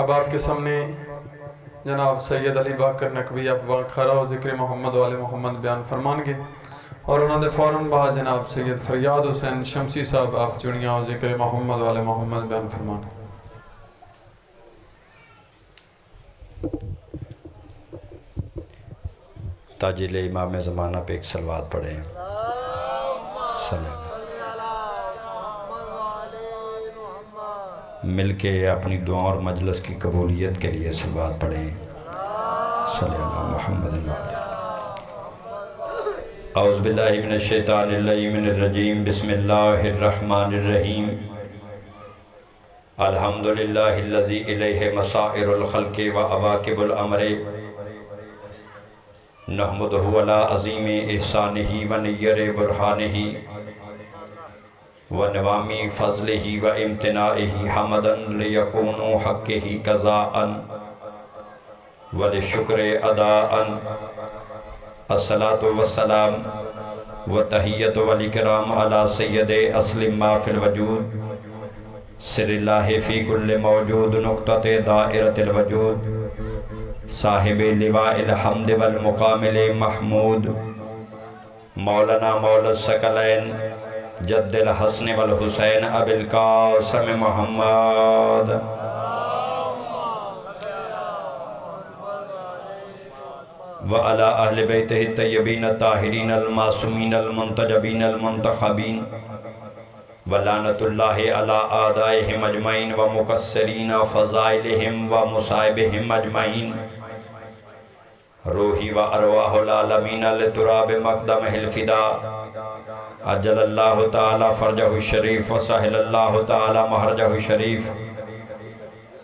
اب آپ کے سامنے جناب سید علی باکر نقوی افباں کھارا و ذکر محمد والے محمد بیان فرمان گے اور انہوں نے فوراً بعد جناب سید فریاد حسین شمسی صاحب آپ چڑیاں و ذکر محمد والے محمد بیان فرمان گے۔ تاجل امام زمانہ پہ ایک صلوات پڑھیں۔ صلی اللہ مل کے اپنی دعا اور مجلس کی قبولیت کے لیے صلوات پڑھیں۔ صلی اللہ محمد علیہ۔ اعوذ باللہ من الشیطان اللعین الرجیم، بسم اللہ الرحمن الرحیم۔ الحمدللہ الذی الیہ مسائر الخلق و عواقب الامر، نحمدہ علی عظیم احسانہ و نیر برہانہ و نوامی فضلہ و امتنائہ، حمدا لیکون حقہ قضاء و لشکر اداء۔ الصلاة والسلام و تحیت و الاکرام علی سید اصل ما فی الوجود، سر اللہ فی کل موجود، نقطۃ دائرۃ الوجود، صاحب لواء الحمد والمقام محمود، مولانا مولا الثقلین جد الحسن والحسین ابی القاسم محمد۔ وعلی اہل بیتہ الطیبین الطاہرین المعصومین المنتجبین المنتخبین، ولعنت اللہ علی اعدائہم اجمعین و مکسرین فضائلہم و مصائبہم اجمعین۔ روحی و ارواح العالمین لتراب مقدمہ الفدا، عجل اللہ تعالی فرجہ الشریف و سہل اللہ تعالی مہرجہ الشریف۔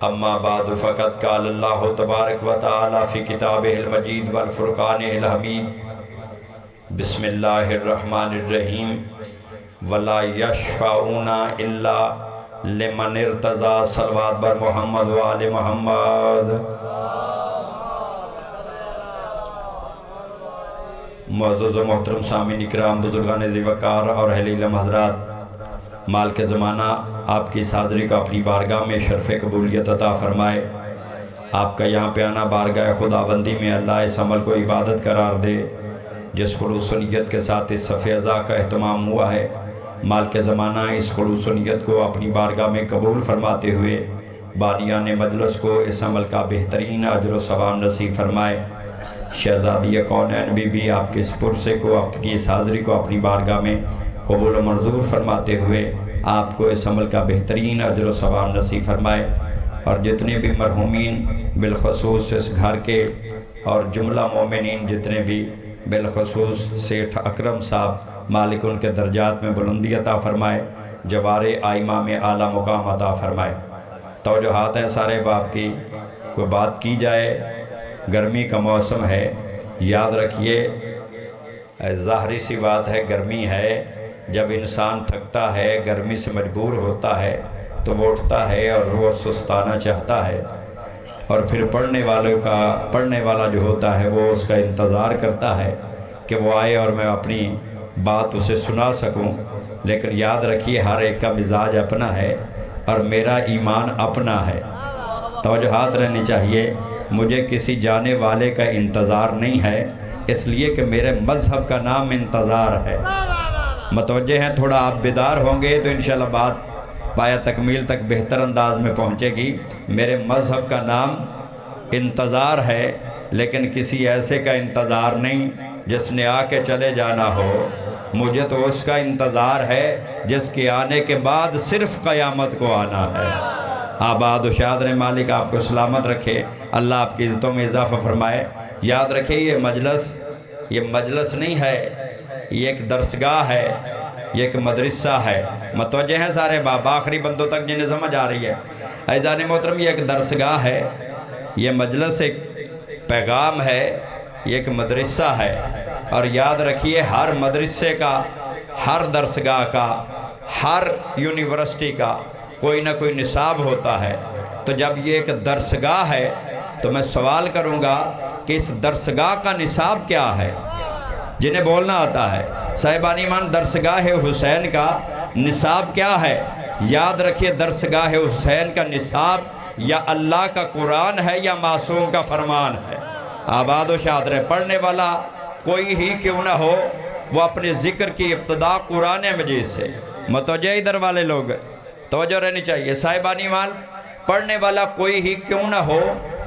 اما بعد فقط قال اللہ تبارک و تعالی فی کتابہ المجید والفرقان الحمید، بسم اللہ الرحمن الرحیم، ولا یشفعون الا لمن ارتضی۔ صلوات بر محمد و آل محمد۔ معزز و محترم سامعین اکرام، بزرگان ذی وقار اور اہل علم حضرات، مال کے زمانہ آپ کی اس حاضری کو اپنی بارگاہ میں شرف قبولیت عطا فرمائے۔ آپ کا یہاں پہ آنا بارگاہ خداوندی میں اللہ اس عمل کو عبادت قرار دے جس خلوص و نیت کے ساتھ اس صف اعضاء کا اہتمام ہوا ہے۔ مال کے زمانہ اس خلوص و نیت کو اپنی بارگاہ میں قبول فرماتے ہوئے بانیان مجلس کو اس عمل کا بہترین اجر و ثواب نصیب فرمائے۔ شہزادی کونین بی بی آپ کے اس پرسے کو، اپنی اس حاضری کو اپنی بارگاہ میں قبول و منظور فرماتے ہوئے آپ کو اس عمل کا بہترین اجر و ثواب نصیب فرمائے۔ اور جتنے بھی مرحومین بالخصوص اس گھر کے اور جملہ مومنین جتنے بھی، بالخصوص سیٹھ اکرم صاحب، مالک ان کے درجات میں بلندی عطا فرمائے، جوار آئمہ میں اعلیٰ مقام عطا فرمائے۔ توجہات ہیں سارے باپ کی، کوئی بات کی جائے، گرمی کا موسم ہے، یاد رکھیے ظاہری سی بات ہے، گرمی ہے، جب انسان تھکتا ہے، گرمی سے مجبور ہوتا ہے تو وہ اٹھتا ہے اور وہ سستانا چاہتا ہے، اور پھر پڑھنے والا جو ہوتا ہے وہ اس کا انتظار کرتا ہے کہ وہ آئے اور میں اپنی بات اسے سنا سکوں۔ لیکن یاد رکھیے ہر ایک کا مزاج اپنا ہے اور میرا ایمان اپنا ہے۔ توجہات رہنی چاہیے، مجھے کسی جانے والے کا انتظار نہیں ہے، اس لیے کہ میرے مذہب کا نام انتظار ہے۔ متوجہ ہیں، تھوڑا آپ بیدار ہوں گے تو انشاءاللہ بات پایا تکمیل تک بہتر انداز میں پہنچے گی۔ میرے مذہب کا نام انتظار ہے، لیکن کسی ایسے کا انتظار نہیں جس نے آ کے چلے جانا ہو۔ مجھے تو اس کا انتظار ہے جس کے آنے کے بعد صرف قیامت کو آنا ہے۔ آباد و شاد رہے، مالک آپ کو سلامت رکھے، اللہ آپ کی عزتوں میں اضافہ فرمائے۔ یاد رکھیں یہ مجلس نہیں ہے، یہ ایک درسگاہ ہے، یہ ایک مدرسہ ہے۔ متوجہ ہیں سارے باپ، آخری بندوں تک جنہیں سمجھ آ رہی ہے۔ عزیزان محترم، یہ ایک درسگاہ ہے، یہ مجلس ایک پیغام ہے، یہ ایک مدرسہ ہے۔ اور یاد رکھیے ہر مدرسے کا، ہر درسگاہ کا، ہر یونیورسٹی کا کوئی نہ کوئی نصاب ہوتا ہے۔ تو جب یہ ایک درسگاہ ہے تو میں سوال کروں گا کہ اس درسگاہ کا نصاب کیا ہے؟ جنہیں بولنا آتا ہے صاحبان ایمان، درسگاہ حسین کا نصاب کیا ہے؟ یاد رکھیے درسگاہ حسین کا نصاب یا اللہ کا قرآن ہے یا معصوم کا فرمان ہے۔ آباد و شاد رہے۔ پڑھنے والا کوئی ہی کیوں نہ ہو، وہ اپنے ذکر کی ابتدا قرآن مجید سے۔ متوجہ ادھر والے لوگ توجہ رہنی چاہیے۔ صاحبان ایمان، پڑھنے والا کوئی ہی کیوں نہ ہو،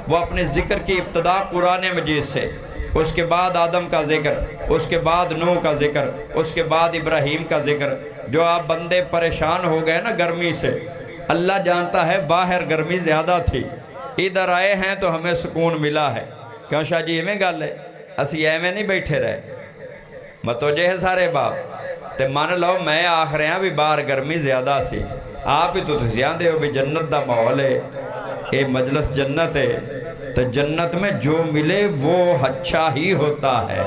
وہ اپنے ذکر کی ابتدا قرآن مجید سے، اس کے بعد آدم کا ذکر، اس کے بعد نوح کا ذکر، اس کے بعد ابراہیم کا ذکر۔ جو آپ بندے پریشان ہو گئے نا گرمی سے، اللہ جانتا ہے باہر گرمی زیادہ تھی، ادھر آئے ہیں تو ہمیں سکون ملا ہے۔ کیوں شاہ جی ایویں گل ہے؟ اسی ایویں نہیں بیٹھے رہے۔ متوجہ ہے سارے باپ؟ تے مان لو میں آخ رہے ہیں بھی باہر گرمی زیادہ سی، آپ ہی تو جاندے ہو بھی جنت دا ماحول ہے، اے مجلس جنت ہے، تو جنت میں جو ملے وہ اچھا ہی ہوتا ہے۔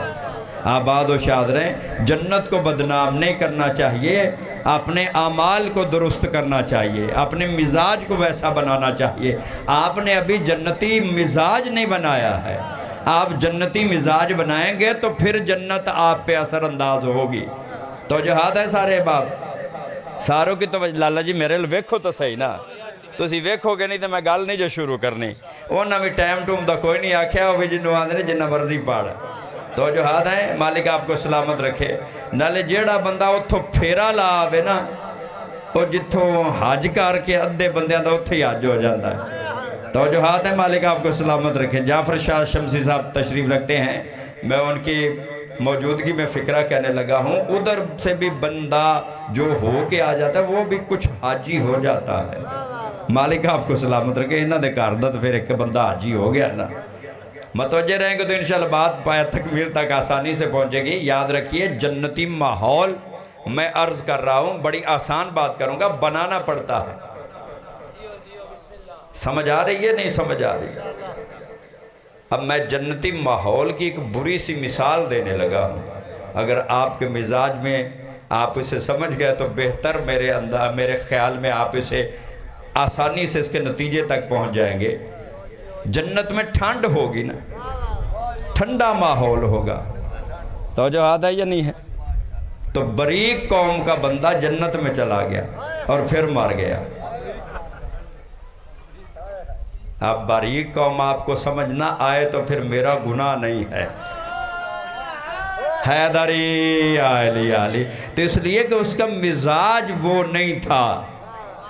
آباد و شاد رہیں۔ جنت کو بدنام نہیں کرنا چاہیے، اپنے اعمال کو درست کرنا چاہیے، اپنے مزاج کو ویسا بنانا چاہیے۔ آپ نے ابھی جنتی مزاج نہیں بنایا ہے، آپ جنتی مزاج بنائیں گے تو پھر جنت آپ پہ اثر انداز ہوگی۔ تو جہاد ہے سارے باپ ساروں کی توجہ۔ لالا جی میرے ویکھو تو صحیح نا، تسی ویکھو گے نہیں تو میں گل نہیں جو شروع کرنی۔ انہاں بھی ٹائم ٹوم دا کوئی نہیں آکھیا، وہ بھی جنہوں آدھنے جنہ مرضی پاڑ۔ تو جو ہاتھ ہیں مالک آپ کو سلامت رکھے۔ نالے جیڑا بندہ اتھو پھیرا لا آوے نا، وہ جتھوں حج کر کے ادھے بندیاں دا اتھو ہی حج ہو جاتا ہے۔ تو جو ہاتھ ہیں مالک آپ کو سلامت رکھے۔ جعفر شاہ شمسی صاحب تشریف رکھتے ہیں، میں ان کی موجودگی میں فکرہ کہنے لگا ہوں، ادھر سے بھی بندہ جو ہو کے آ جاتا ہے وہ بھی کچھ حاجی ہو جاتا ہے۔ مالک آپ کو سلامت رکھے۔ انہاں دے کاردت پھر ایک بندہ حاجی ہو گیا نا۔ متوجہ رہیں گے تو انشاءاللہ بات پایا تکمیل تک آسانی سے پہنچے گی۔ یاد رکھیے جنتی ماحول میں عرض کر رہا ہوں، بڑی آسان بات کروں گا، بنانا پڑتا ہے۔ سمجھ آ رہی ہے نہیں سمجھ آ رہی؟ اب میں جنتی ماحول کی ایک بری سی مثال دینے لگا ہوں، اگر آپ کے مزاج میں آپ اسے سمجھ گئے تو بہتر، میرے خیال میں آپ اسے آسانی سے اس کے نتیجے تک پہنچ جائیں گے۔ جنت میں ٹھنڈ ہوگی نا، ٹھنڈا ماحول ہوگا، توجہ آدھا ہے یا نہیں ہے؟ تو بریک قوم کا بندہ جنت میں چلا گیا اور پھر مر گیا۔ اب باریک قوم آپ کو سمجھنا آئے تو پھر میرا گناہ نہیں ہے۔ حیدری آلی آلی، تو اس لیے کہ اس کا مزاج وہ نہیں تھا۔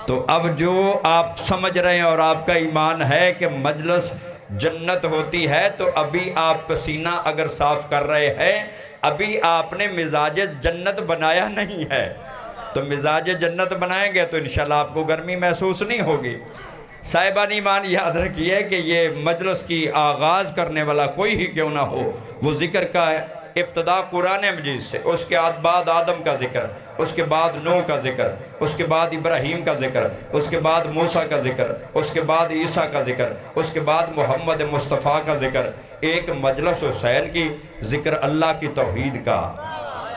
تو اب جو آپ سمجھ رہے ہیں اور آپ کا ایمان ہے کہ مجلس جنت ہوتی ہے، تو ابھی آپ پسینہ اگر صاف کر رہے ہیں، ابھی آپ نے مزاج جنت بنایا نہیں ہے۔ تو مزاج جنت بنائیں گے تو انشاءاللہ آپ کو گرمی محسوس نہیں ہوگی۔ صاحبان ایمان یاد رکھیے کہ یہ مجلس کی آغاز کرنے والا کوئی ہی کیوں نہ ہو، وہ ذکر کا ابتدا قرآن مجید سے، اس کے بعد آدم کا ذکر، اس کے بعد نوح کا ذکر، اس کے بعد ابراہیم کا ذکر، اس کے بعد موسیٰ کا ذکر، اس کے بعد عیسیٰ کا ذکر، اس کے بعد محمد مصطفیٰ کا ذکر، ایک مجلس حسین کی ذکر اللہ کی توحید کا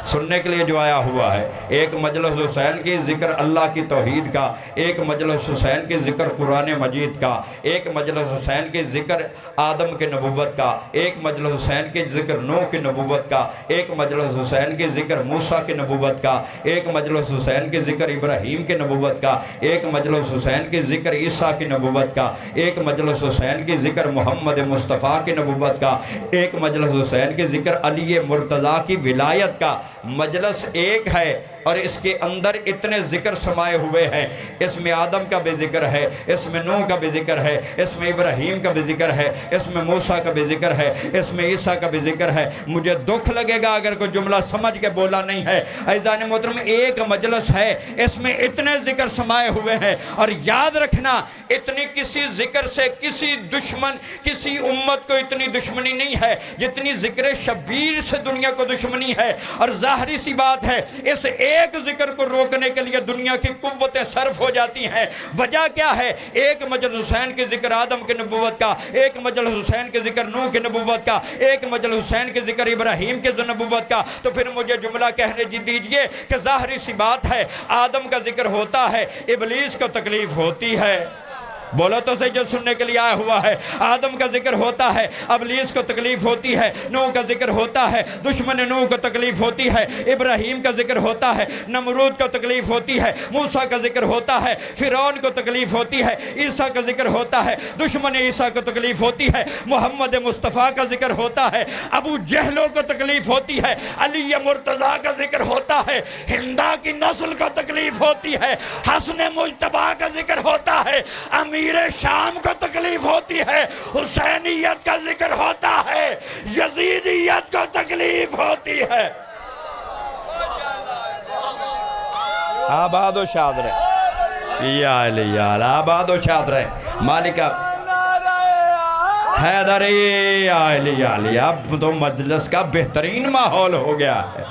سننے کے لیے جو آیا ہوا ہے، ایک مجلس حسین کی ذکر اللہ کی توحید کا، ایک مجلس حسین کی ذکر قرآن مجید کا، ایک مجلس حسین کی ذکر آدم کے نبوت کا، ایک مجلس حسین کی ذکر نوح کی نبوت کا، ایک مجلس حسین کی ذکر موسیٰ کی نبوت کا، ایک مجلس حسین کی ذکر ابراہیم کی نبوت کا، ایک مجلس حسین کی ذکر عیسیٰ کی نبوت کا، ایک مجلس حسین کی ذکر محمد مصطفیٰ کی نبوت کا، ایک مجلس حسین کی ذکر علی مرتضیٰ کی ولایت کا۔ مجلس ایک ہے اور اس کے اندر اتنے ذکر سمائے ہوئے ہیں۔ اس میں آدم کا بھی ذکر ہے، اس میں نوح کا بھی ذکر ہے، اس میں ابراہیم کا بھی ذکر ہے، اس میں موسیٰ کا بھی ذکر ہے، اس میں عیسیٰ کا بھی ذکر ہے۔ مجھے دکھ لگے گا اگر کوئی جملہ سمجھ کے بولا نہیں ہے۔ عزیزان محترم، ایک مجلس ہے، اس میں اتنے ذکر سمائے ہوئے ہیں، اور یاد رکھنا اتنی کسی ذکر سے کسی دشمن، کسی امت کو اتنی دشمنی نہیں ہے جتنی ذکر شبیر سے دنیا کو دشمنی ہے۔ اور ظاہری سی بات ہے، اس ایک ذکر کو روکنے کے لیے دنیا کی قوتیں صرف ہو جاتی ہیں۔ وجہ کیا ہے؟ ایک مجلس حسین کی ذکر آدم کی نبوت کا، ایک مجلس حسین کی ذکر نوح کی نبوت کا، ایک مجلس حسین کی ذکر ابراہیم کی نبوت کا۔ تو پھر مجھے جملہ کہنے دیجئے کہ ظاہری سی بات ہے، آدم کا ذکر ہوتا ہے، ابلیس کو تکلیف ہوتی ہے۔ بولو تو صحیح جو سننے کے لیے آیا ہوا ہے۔ آدم کا ذکر ہوتا ہے، ابلیس کو تکلیف ہوتی ہے، نوح کا ذکر ہوتا ہے، دشمن نوح کو تکلیف ہوتی ہے، ابراہیم کا ذکر ہوتا ہے، نمرود کو تکلیف ہوتی ہے، موسیٰ کا ذکر ہوتا ہے، فرعون کو تکلیف ہوتی ہے، عیسیٰ کا ذکر ہوتا ہے، دشمن عیسیٰ کو تکلیف ہوتی ہے، محمد مصطفیٰ کا ذکر ہوتا ہے، ابو جہلوں کو تکلیف ہوتی ہے، علی مرتضیٰ کا ذکر ہوتا ہے، ہندا کی نسل کو تکلیف ہوتی ہے، حسن مجتبیٰ کا ذکر ہوتا ہے، امیر شام کو تکلیف ہوتی ہے، حسینیت کا ذکر ہوتا ہے، یزیدیت کو تکلیف ہوتی ہے۔ آباد و شاد رہے، یا علی یا علی، آباد و شاد رہے۔ مالکہ حیدری یا علی یا علی، اب تو مجلس کا بہترین ماحول ہو گیا ہے۔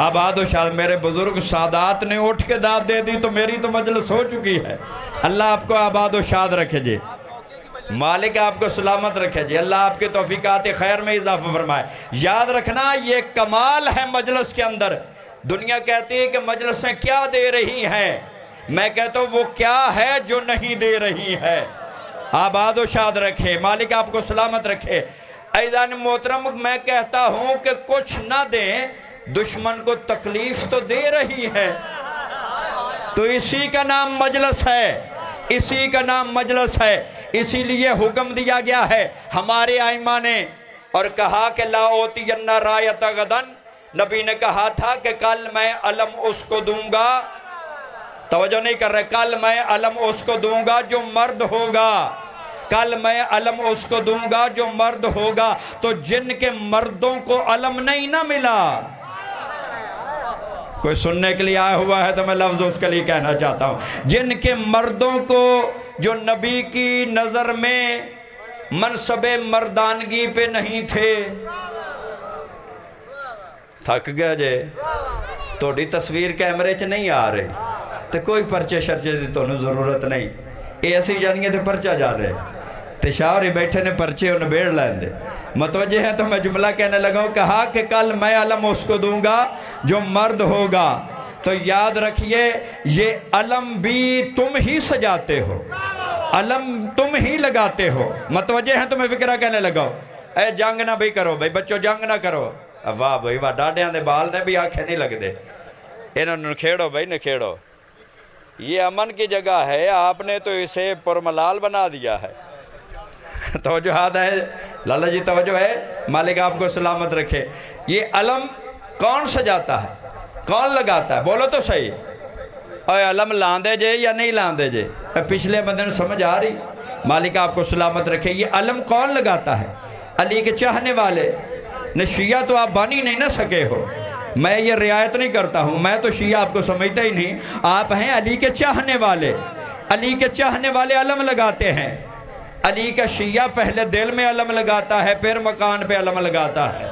آباد و شاد، میرے بزرگ سادات نے اٹھ کے داد دے دی تو میری تو مجلس ہو چکی ہے۔ اللہ آپ کو آباد و شاد رکھے جی، مالک آپ کو سلامت رکھے جی، اللہ آپ کے توفیقات خیر میں اضافہ فرمائے۔ یاد رکھنا یہ کمال ہے مجلس کے اندر۔ دنیا کہتی ہے کہ مجلسیں کیا دے رہی ہیں، میں کہتا ہوں وہ کیا ہے جو نہیں دے رہی ہے۔ آباد و شاد رکھے، مالک آپ کو سلامت رکھے۔ عزیزان محترم، میں کہتا ہوں کہ کچھ نہ دیں، دشمن کو تکلیف تو دے رہی ہے، تو اسی کا نام مجلس ہے، اسی کا نام مجلس ہے۔ اسی لیے حکم دیا گیا ہے ہمارے ائمہ نے، اور کہا کہ لا اوتین رایت غدن، نبی نے کہا تھا کہ کل میں علم اس کو دوں گا، توجہ نہیں کر رہے، کل میں علم اس کو دوں گا جو مرد ہوگا، کل میں علم اس کو دوں گا جو مرد ہوگا۔ تو جن کے مردوں کو علم نہیں نہ ملا، کوئی سننے کے لیے آیا ہوا ہے تو میں لفظ اس کے لیے کہنا چاہتا ہوں، جن کے مردوں کو جو نبی کی نظر میں منصب مردانگی پہ نہیں تھے، تھک گیا جے توڑی تصویر کیمرے چ نہیں آ رہے تو کوئی پرچے شرچے دی تو انہوں ضرورت نہیں، ایسی جانگیں تو پرچہ جا رہے تے شاوری بیٹھے نے پرچے انہیں بیڑ لائن دے۔ متوجہ ہیں تو میں جملہ کہنے لگا ہوں، کہا کہ کل میں علم اس کو دوں گا جو مرد ہوگا۔ تو یاد رکھیے یہ علم بھی تم ہی سجاتے ہو، علم تم ہی لگاتے ہو۔ متوجہ ہیں تو میں فکرہ کہنے لگا ہوں، اے جنگ نہ بھی کرو بھائی بچوں، جنگ نہ کرو۔ واہ بھائی واہ، ڈاڈیاں دے بال نے بھی آنکھیں نہیں لگ دے، انہوں نے کھیڑو بھائی نکھیڑو، یہ امن کی جگہ ہے، آپ نے تو اسے پرملال بنا دیا ہے۔ توجہ ہے لالا جی، توجہ ہے، مالک آپ کو سلامت رکھے۔ یہ علم کون سجاتا ہے، کون لگاتا ہے، بولو تو صحیح۔ اے علم لاندے جے یا نہیں لاندے جے، پچھلے بندے نے سمجھ آ رہی، مالک آپ کو سلامت رکھے۔ یہ علم کون لگاتا ہے؟ علی کے چاہنے والے نے۔ شیعہ تو آپ بانی نہیں نہ سکے ہو، میں یہ رعایت نہیں کرتا ہوں، میں تو شیعہ آپ کو سمجھتا ہی نہیں، آپ ہیں علی کے چاہنے والے۔ علی کے چاہنے والے علم لگاتے ہیں۔ علی کا شیعہ پہلے دل میں علم لگاتا ہے، پھر مکان پہ علم لگاتا ہے۔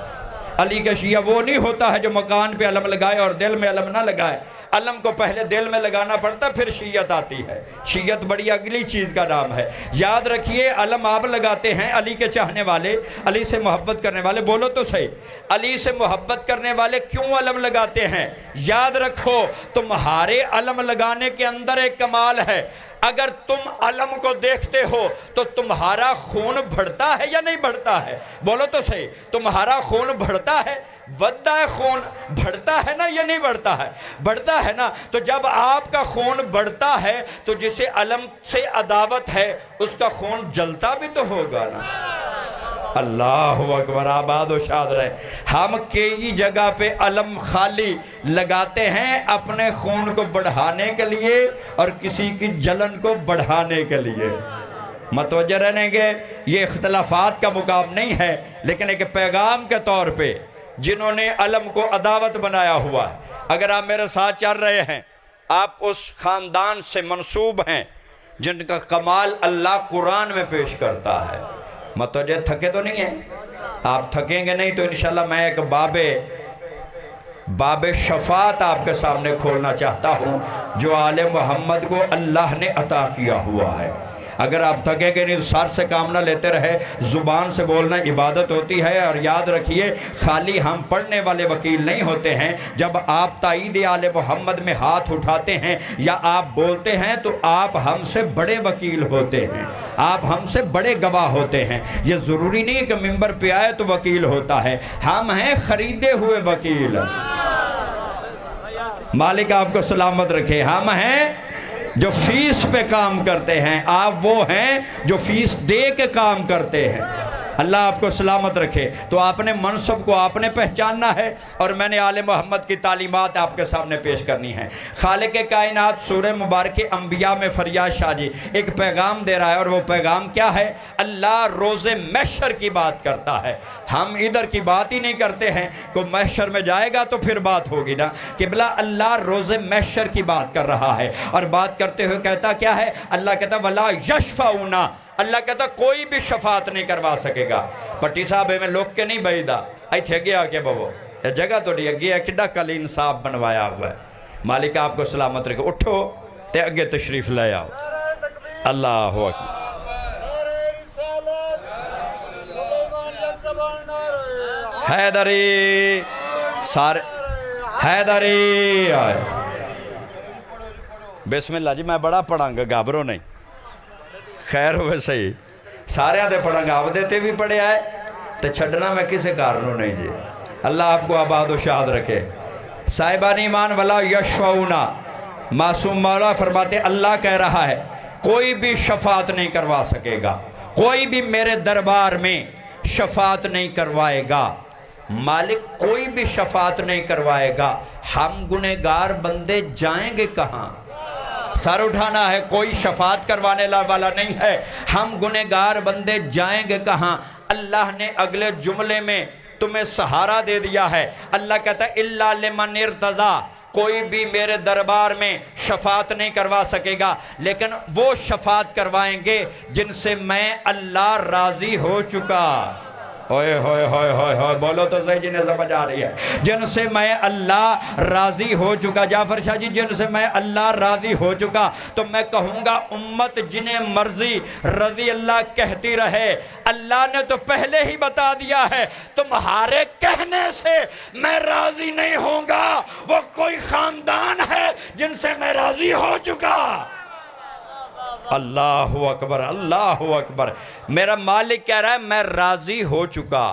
علی کا شیعہ وہ نہیں ہوتا ہے جو مکان پہ علم لگائے اور دل میں علم نہ لگائے، علم کو پہلے دل میں لگانا پڑتا پھر شیعت آتی ہے۔ شیعت بڑی اگلی چیز کا نام ہے۔ یاد رکھیے علم آپ لگاتے ہیں، علی کے چاہنے والے، علی سے محبت کرنے والے، بولو تو صحیح، علی سے محبت کرنے والے کیوں علم لگاتے ہیں؟ یاد رکھو تمہارے علم لگانے کے اندر ایک کمال ہے، اگر تم علم کو دیکھتے ہو تو تمہارا خون بڑھتا ہے یا نہیں بڑھتا ہے؟ بولو تو صحیح، تمہارا خون بڑھتا ہے، ودہ خون بڑھتا ہے نا یا نہیں بڑھتا ہے؟ بڑھتا ہے نا۔ تو جب آپ کا خون بڑھتا ہے تو جسے علم سے عداوت ہے اس کا خون جلتا بھی تو ہوگا نا۔ اللہ اکبر، آباد و شاد رہے۔ ہم کئی جگہ پہ علم خالی لگاتے ہیں اپنے خون کو بڑھانے کے لیے اور کسی کی جلن کو بڑھانے کے لیے۔ متوجہ رہنے گے، یہ اختلافات کا مقام نہیں ہے، لیکن ایک پیغام کے طور پہ جنہوں نے علم کو عداوت بنایا ہوا ہے، اگر آپ میرے ساتھ چل رہے ہیں، آپ اس خاندان سے منسوب ہیں جن کا کمال اللہ قرآن میں پیش کرتا ہے۔ متوجہ تھکے تو نہیں ہیں؟ آپ تھکیں گے نہیں تو انشاءاللہ میں ایک باب شفاعت آپ کے سامنے کھولنا چاہتا ہوں جو آل محمد کو اللہ نے عطا کیا ہوا ہے۔ اگر آپ تھکے گے نہیں تو سر سے کام نہ لیتے رہے. زبان سے بولنا عبادت ہوتی ہے. اور یاد رکھیے خالی ہم پڑھنے والے وکیل نہیں ہوتے ہیں. جب آپ تائید آل محمد میں ہاتھ اٹھاتے ہیں یا آپ بولتے ہیں تو آپ ہم سے بڑے وکیل ہوتے ہیں, آپ ہم سے بڑے گواہ ہوتے ہیں. یہ ضروری نہیں کہ ممبر پہ آئے تو وکیل ہوتا ہے. ہم ہیں خریدے ہوئے وکیل. مالک آپ کو سلامت رکھے. ہم ہیں جو فیس پہ کام کرتے ہیں, آپ وہ ہیں جو فیس دے کے کام کرتے ہیں. اللہ آپ کو سلامت رکھے. تو آپ نے منصب کو آپ نے پہچاننا ہے, اور میں نے آل محمد کی تعلیمات آپ کے سامنے پیش کرنی ہے. خالق کائنات سورہ مبارک انبیاء میں فریاد شاہ جی ایک پیغام دے رہا ہے, اور وہ پیغام کیا ہے؟ اللہ روز محشر کی بات کرتا ہے. ہم ادھر کی بات ہی نہیں کرتے ہیں. کوئی محشر میں جائے گا تو پھر بات ہوگی نا. قبلہ اللہ روز محشر کی بات کر رہا ہے, اور بات کرتے ہوئے کہتا کیا ہے؟ اللہ کہتا وَلَا يَشْفَعُونَ, اللہ کہتا کوئی بھی شفاعت نہیں کروا سکے گا. پٹی صاحب میں لوگ کے نہیں بھائیدہ ایتھے گیا کہ بابو یہ جگہ تو نہیں گیا کڈا کل انصاف بنوایا ہوا ہے. مالک آپ کو سلامت رکھے. اٹھو تے اگے تشریف لے آؤ. اللہ اکبر. حیدری سارے حیدری آئے. بسم اللہ جی. میں بڑا پڑھاں گا, گھابرو نہیں. خیر ہوئے صحیح سارے آدھے پڑھاں گا. آپ دیتے بھی پڑھے آئے تو چھڑنا میں کسے کارنوں نہیں جی. اللہ آپ کو آباد و شاد رکھے. صاحبان ایمان ولا یشفعونا, معصوم مولا فرماتے اللہ کہہ رہا ہے کوئی بھی شفاعت نہیں کروا سکے گا, کوئی بھی میرے دربار میں شفاعت نہیں کروائے گا. مالک کوئی بھی شفاعت نہیں کروائے گا. ہم گنہگار بندے جائیں گے کہاں؟ سر اٹھانا ہے. کوئی شفاعت کروانے والا نہیں ہے. ہم گنہگار بندے جائیں گے کہاں؟ اللہ نے اگلے جملے میں تمہیں سہارا دے دیا ہے. اللہ کہتا ہے الا لمن ارتضی, کوئی بھی میرے دربار میں شفاعت نہیں کروا سکے گا, لیکن وہ شفاعت کروائیں گے جن سے میں اللہ راضی ہو چکا. ہوئے ہوئے ہوئے ہوئے ہوئے بولو تو صحیح, جنہیں سمجھ آ رہی ہے. جن سے میں اللہ راضی ہو چکا. جعفر شاہ جی جن سے میں اللہ راضی ہو چکا, تو میں کہوں گا امت جنہیں مرضی رضی اللہ کہتی رہے. اللہ نے تو پہلے ہی بتا دیا ہے تمہارے کہنے سے میں راضی نہیں ہوں گا. وہ کوئی خاندان ہے جن سے میں راضی ہو چکا. اللہ اکبر اللہ اکبر. میرا مالک کہہ رہا ہے میں راضی ہو چکا.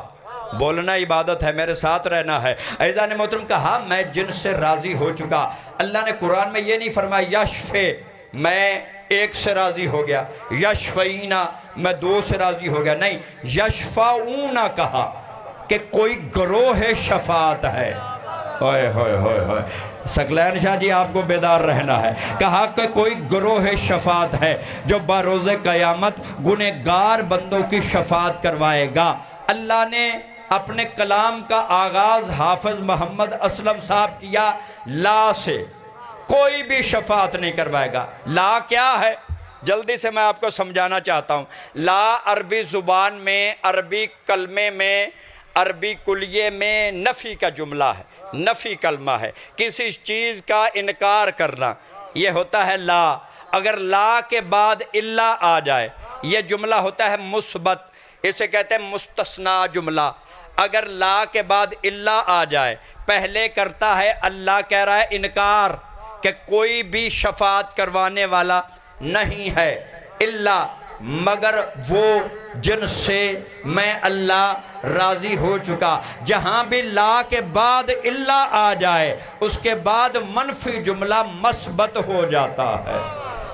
بولنا عبادت ہے, میرے ساتھ رہنا ہے. عزیزان محترم کہا میں جن سے راضی ہو چکا. اللہ نے قرآن میں یہ نہیں فرمایا یشفے میں ایک سے راضی ہو گیا, یشفینا میں دو سے راضی ہو گیا. نہیں, یشفعونا کہا کہ کوئی گروہ شفاعت ہے. ہوئے ہوئے ہوئے ہوئے. ثقلین شاہ جی آپ کو بیدار رہنا ہے. کہا کہ کوئی گروہ شفاعت ہے جو بروز قیامت گنہگار بندوں کی شفاعت کروائے گا. اللہ نے اپنے کلام کا آغاز حافظ محمد اسلم صاحب کیا لا سے. کوئی بھی شفاعت نہیں کروائے گا. لا کیا ہے؟ جلدی سے میں آپ کو سمجھانا چاہتا ہوں. لا عربی زبان میں, عربی کلمے میں, عربی کلیے میں نفی کا جملہ ہے, نفی کلمہ ہے. کسی چیز کا انکار کرنا یہ ہوتا ہے لا. اگر لا کے بعد الا آ جائے یہ جملہ ہوتا ہے مثبت, اسے کہتے ہیں مستثنیٰ جملہ. اگر لا کے بعد الا آ جائے, پہلے کرتا ہے اللہ کہہ رہا ہے انکار کہ کوئی بھی شفاعت کروانے والا نہیں ہے الا مگر وہ جن سے میں اللہ راضی ہو چکا. جہاں بھی لا کے بعد الا آ جائے اس کے بعد منفی جملہ مثبت ہو جاتا ہے.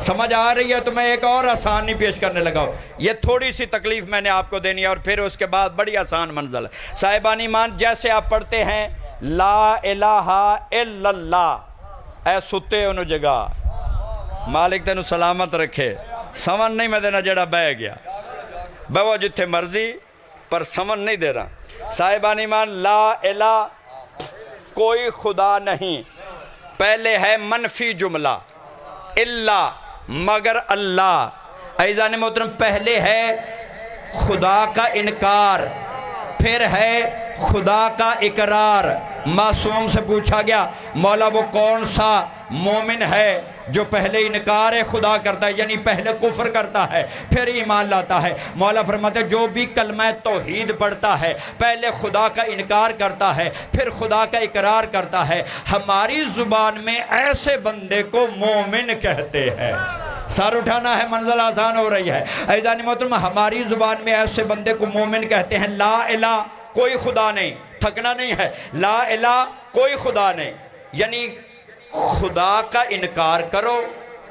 سمجھ آ رہی ہے؟ تو میں ایک اور آسانی پیش کرنے لگا ہوں. یہ تھوڑی سی تکلیف میں نے آپ کو دینی ہے اور پھر اس کے بعد بڑی آسان منزل ہے. صاحبان ایمان جیسے آپ پڑھتے ہیں لا الہ الا اللہ, اے ستے انہوں جگہ مالک تینوں سلامت رکھے. سمن نہیں میں دینا جڑا بہ گیا بہو جتھے مرضی, پر سمن نہیں دے رہا. صاحبان ایمان لا الہ کوئی خدا نہیں, پہلے ہے منفی جملہ الا مگر اللہ. عزیزان محترم پہلے ہے خدا کا انکار, پھر ہے خدا کا اقرار. معصوم سے پوچھا گیا مولا وہ کون سا مومن ہے؟ جو پہلے انکار خدا کرتا ہے یعنی پہلے کفر کرتا ہے پھر ایمان لاتا ہے. مولا فرماتے ہیں جو بھی کلمہ توحید پڑھتا ہے پہلے خدا کا انکار کرتا ہے پھر خدا کا اقرار کرتا ہے, ہماری زبان میں ایسے بندے کو مومن کہتے ہیں. سر اٹھانا ہے, منزل آسان ہو رہی ہے. عزیزان محترم, ہماری زبان میں ایسے بندے کو مومن کہتے ہیں. لا الہ کوئی خدا نہیں, تھکنا نہیں ہے. لا الہ کوئی خدا نہیں یعنی خدا کا انکار کرو,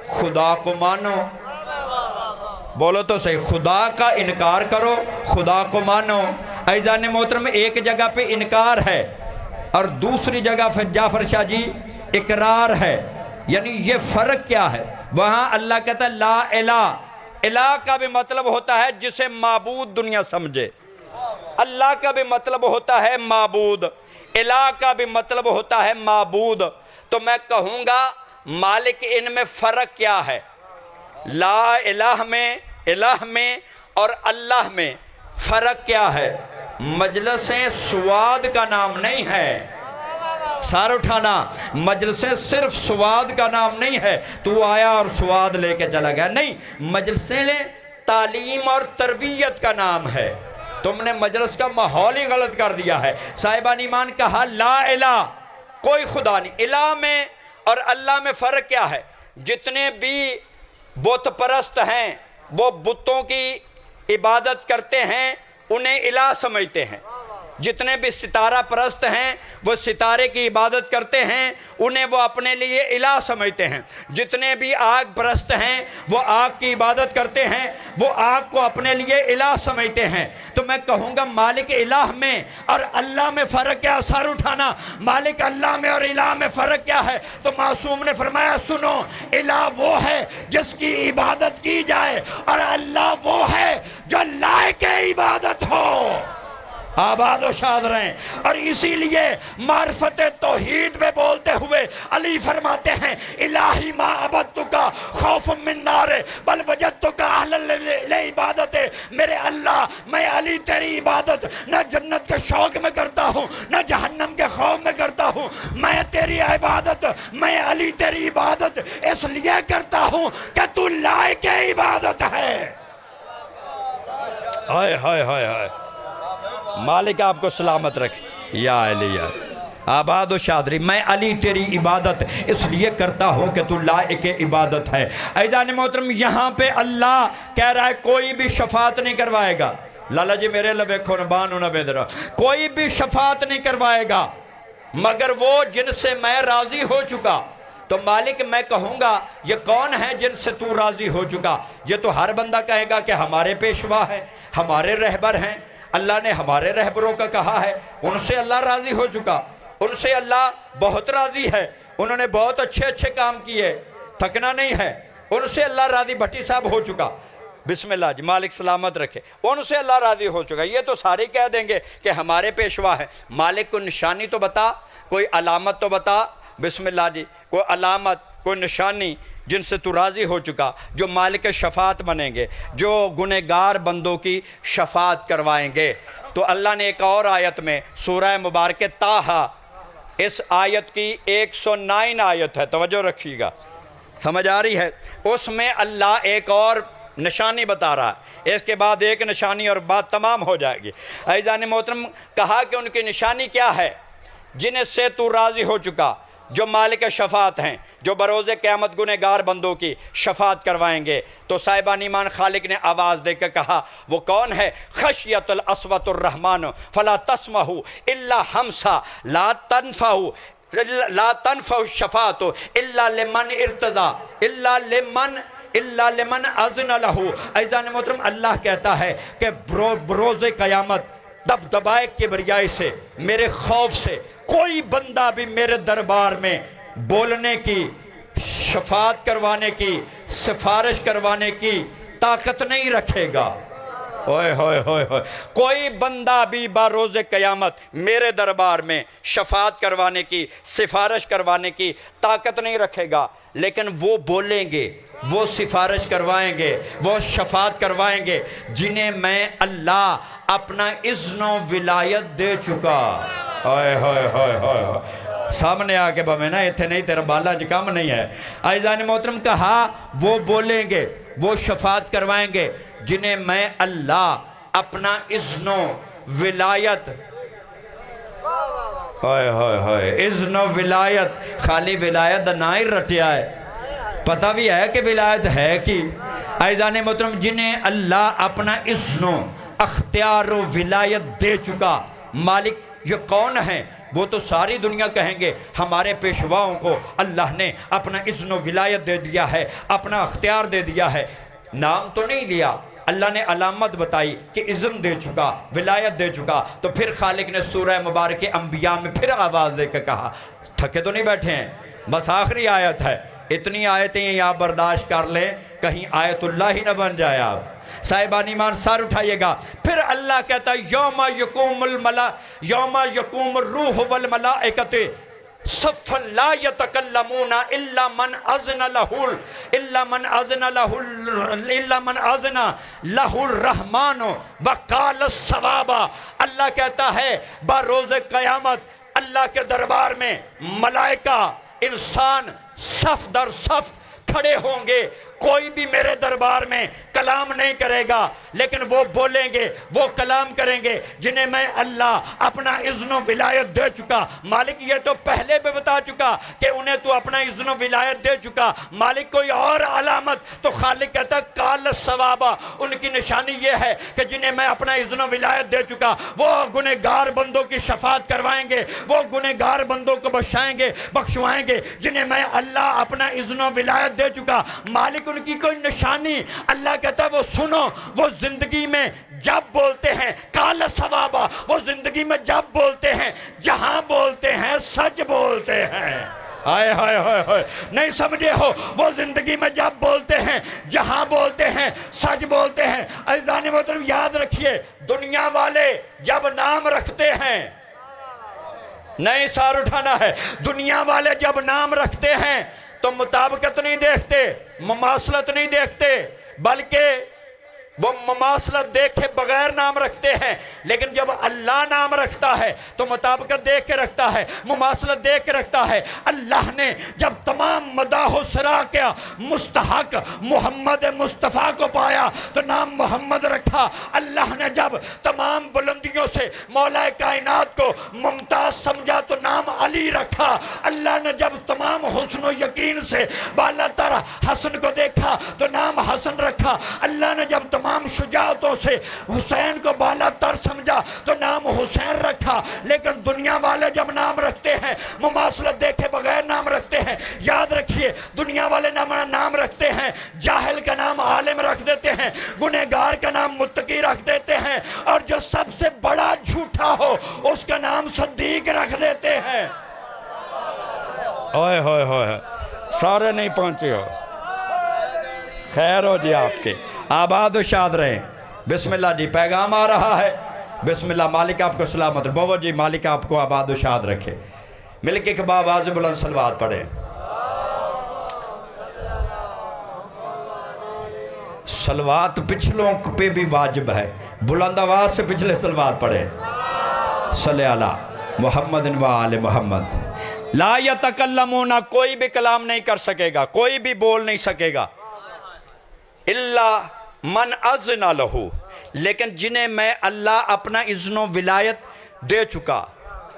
خدا کو مانو. بولو تو صحیح, خدا کا انکار کرو, خدا کو مانو. عزیزان محترم, ایک جگہ پہ انکار ہے اور دوسری جگہ پہ جعفر شاہ جی اقرار ہے. یعنی یہ فرق کیا ہے؟ وہاں اللہ کہتا ہے لا الہ, الہ کا بھی مطلب ہوتا ہے جسے معبود دنیا سمجھے. اللہ کا بھی مطلب ہوتا ہے معبود, الہ کا بھی مطلب ہوتا ہے معبود. تو میں کہوں گا مالک ان میں فرق کیا ہے؟ لا الہ میں اور اللہ میں فرق کیا ہے؟ مجلسیں سواد کا نام نہیں ہے. سار اٹھانا, مجلسیں صرف سواد کا نام نہیں ہے, تو آیا اور سواد لے کے چلا گیا. نہیں, مجلسیں تعلیم اور تربیت کا نام ہے. تم نے مجلس کا ماحول ہی غلط کر دیا ہے. صاحبان ایمان کہا لا الہ کوئی خدا نہیں. الہ میں اور اللہ میں فرق کیا ہے؟ جتنے بھی بت پرست ہیں وہ بتوں کی عبادت کرتے ہیں, انہیں الہ سمجھتے ہیں. جتنے بھی ستارہ پرست ہیں وہ ستارے کی عبادت کرتے ہیں, انہیں وہ اپنے لیے الہ سمجھتے ہیں. جتنے بھی آگ پرست ہیں وہ آگ کی عبادت کرتے ہیں, وہ آگ کو اپنے لیے الہ سمجھتے ہیں. تو میں کہوں گا مالک الہ میں اور اللہ میں فرق کیا؟ سر اٹھانا. مالک اللہ میں اور الہ میں فرق کیا ہے؟ تو معصوم نے فرمایا سنو, الہ وہ ہے جس کی عبادت کی جائے اور اللہ وہ ہے جو لائق عبادت ہو. آباد و شاد رہیں. اور اسی لیے معرفت توحید میں بولتے ہوئے علی فرماتے ہیں الہی ما عبدتکا خوف من نار بل وجدتکا اہل لعبادت. میرے اللہ, میں علی تیری عبادت نہ جنت کے شوق میں کرتا ہوں نہ جہنم کے خوف میں کرتا ہوں. میں تیری عبادت, میں علی تیری عبادت اس لیے کرتا ہوں کہ تو لائق عبادت ہے. ہائے ہائے ہائے ہائے, مالک آپ کو سلامت رکھے. یا علی آباد و شادری, میں علی تیری عبادت اس لیے کرتا ہوں کہ تو لائق عبادت ہے. عزیزان محترم, یہاں پہ اللہ کہہ رہا ہے کوئی بھی شفاعت نہیں کروائے گا. لالا جی میرے لبے کھونبانو نہ بیدرہ, کوئی بھی شفاعت نہیں کروائے گا مگر وہ جن سے میں راضی ہو چکا. تو مالک میں کہوں گا یہ کون ہے جن سے تو راضی ہو چکا؟ یہ تو ہر بندہ کہے گا کہ ہمارے پیشوا ہیں, ہمارے رہبر ہیں. اللہ نے ہمارے رہبروں کا کہا ہے, ان سے اللہ راضی ہو چکا, ان سے اللہ بہت راضی ہے, انہوں نے بہت اچھے کام کیے, تھکنا نہیں ہے, ان سے اللہ راضی. بھٹی صاحب ہو چکا, بسم اللہ جی, مالک سلامت رکھے, ان سے اللہ راضی ہو چکا. یہ تو سارے کہہ دیں گے کہ ہمارے پیشوا ہیں. مالک کو نشانی تو بتا, کوئی علامت تو بتا. بسم اللہ جی, کوئی علامت, کوئی نشانی جن سے تو راضی ہو چکا, جو مالک شفاعت بنیں گے, جو گنہگار بندوں کی شفاعت کروائیں گے. تو اللہ نے ایک اور آیت میں سورہ مبارک طٰہٰ, اس آیت کی 109 آیت ہے, توجہ رکھیے گا, سمجھ آ رہی ہے؟ اس میں اللہ ایک اور نشانی بتا رہا ہے. اس کے بعد ایک نشانی اور بات تمام ہو جائے گی. عزیزان محترم, کہا کہ ان کی نشانی کیا ہے؟ جن سے تو راضی ہو چکا, جو مالک شفاعت ہیں, جو بروز قیامت گنہگار بندوں کی شفاعت کروائیں گے. تو صاحبان ایمان خالق نے آواز دے کے کہا وہ کون ہے؟ خشیت الاسوۃ الرحمن فلا تسمع الا ہمسا لا تنفع الشفاعت الا لمن ارتضى الا لمن اذن له. عزیزان محترم, اللہ کہتا ہے کہ بروز قیامت دبدبائے کبریائی سے, میرے خوف سے, کوئی بندہ بھی میرے دربار میں بولنے کی, شفاعت کروانے کی, سفارش کروانے کی طاقت نہیں رکھے گا. اوئے ہوئے ہوئے ہوئے, کوئی بندہ بھی بروز قیامت میرے دربار میں شفاعت کروانے کی, سفارش کروانے کی طاقت نہیں رکھے گا. لیکن وہ بولیں گے, وہ سفارش کروائیں گے, وہ شفاعت کروائیں گے جنہیں میں اللہ اپنا اذن و ولایت دے چکا. سامنے آ کے بھویں نا اتنے نہیں تیرا بالا جو کم نہیں ہے. عزیزان محترم کہا وہ بولیں گے، وہ شفاعت کروائیں گے جنہیں میں اللہ اپنا اذن و ولایت، ہوئے ہوئے ہوئے، اذن و ولایت، خالی ولایت نہ ہی رٹیا ہے، پتہ بھی ہے کہ ولایت ہے کی. عزیزان محترم جنہیں اللہ اپنا اذن و اختیار و ولایت دے چکا، مالک یہ کون ہیں؟ وہ تو ساری دنیا کہیں گے ہمارے پیشواؤں کو اللہ نے اپنا اذن و ولایت دے دیا ہے، اپنا اختیار دے دیا ہے. نام تو نہیں لیا، اللہ نے علامت بتائی کہ اذن دے چکا، ولایت دے چکا. تو پھر خالق نے سورہ مبارک انبیاء میں پھر آواز دے کے کہا، تھکے تو نہیں بیٹھے ہیں، بس آخری آیت ہے، اتنی آیتیں ہیں آپ برداشت کر لیں، کہیں آیت اللہ ہی نہ بن جائے. آپ صاحبان ایمان سار اٹھائیے گا. پھر اللہ کہتا ہے یوم یقوم الروح والملائکۃ صفا لا یتکلمون الا من اذن له الرحمن وقال الصواب. اللہ کہتا ہے بروز قیامت اللہ کے دربار میں ملائکہ انسان صف در صف کھڑے ہوں گے، کوئی بھی میرے دربار میں کلام نہیں کرے گا، لیکن وہ بولیں گے، وہ کلام کریں گے جنہیں میں اللہ اپنا اذن و ولایت دے چکا. مالک یہ تو پہلے بھی بتا چکا کہ انہیں تو اپنا اذن و ولایت دے چکا. مالک کوئی اور علامت؟ تو خالق کہتا قال ثوابا، ان کی نشانی یہ ہے کہ جنہیں میں اپنا اذن و ولایت دے چکا وہ گنہگار بندوں کی شفاعت کروائیں گے، وہ گنہگار بندوں کو بخشوائیں گے جنہیں میں اللہ اپنا اذن و ولایت دے چکا. مالک ان کی کوئی نشانی؟ اللہ کہتا ہے وہ سنو، وہ زندگی میں جب بولتے ہیں قال ثوابا، وہ زندگی میں جب بولتے ہیں، جہاں بولتے ہیں سچ بولتے ہیں. آئے ہائے ہائے ہائے، نہیں سمجھے ہو؟ وہ زندگی میں جب بولتے ہیں، جہاں بولتے ہیں سچ بولتے ہیں. عزیزان محترم یاد رکھیے، دنیا والے جب نام رکھتے ہیں، نہیں سار اٹھانا ہے، دنیا والے جب نام رکھتے ہیں تو مطابقت نہیں دیکھتے، مماثلت نہیں دیکھتے، بلکہ وہ مماثلت دیکھے بغیر نام رکھتے ہیں. لیکن جب اللہ نام رکھتا ہے تو مطابقت دیکھ کے رکھتا ہے، مماثلت دیکھ کے رکھتا ہے. اللہ نے جب تمام مداح و ثنا کیا، مستحق محمد مصطفیٰ کو پایا تو نام محمد رکھا. اللہ نے جب تمام بلندیوں سے مولا کائنات کو ممتاز سمجھا تو نام علی رکھا. اللہ نے جب تمام حسن و یقین سے بالا تر حسن کو دیکھا تو نام حسن رکھا. اللہ نے جب تمام شجاعتوں سے حسین کو بالا تر سمجھا تو نام حسین رکھا. لیکن دنیا والے جب نام رکھتے ہیں مماثلت دیکھے بغیر نام رکھتے ہیں. یاد رکھیے دنیا والے نام رکھتے ہیں، جاہل کا نام عالم رکھ دیتے ہیں، گنہگار کا نام متقی رکھ دیتے ہیں، اور جو سب سے بڑا جھوٹا ہو اس کا نام صدیق رکھ دیتے ہیں. اوئے ہوئے ہوئے، سارے نہیں پہنچے ہو، خیر ہو جی آپ کے، آباد و شاد رہیں. بسم اللہ جی پیغام آ رہا ہے. بسم اللہ. مالک آپ کو سلامت بابا جی، مالک آپ کو آباد و شاد رکھے. مل کے آواز بلند صلوات پڑھیں. صلوات پچھلوں پہ بھی واجب ہے، بلند آواز سے پچھلے صلوات پڑھیں. صلی اللہ محمد و آل محمد. لا یتکلمون، کوئی بھی کلام نہیں کر سکے گا، کوئی بھی بول نہیں سکے گا، اللہ من اذن لہو، لیکن جنہیں میں اللہ اپنا اذن و ولایت دے چکا.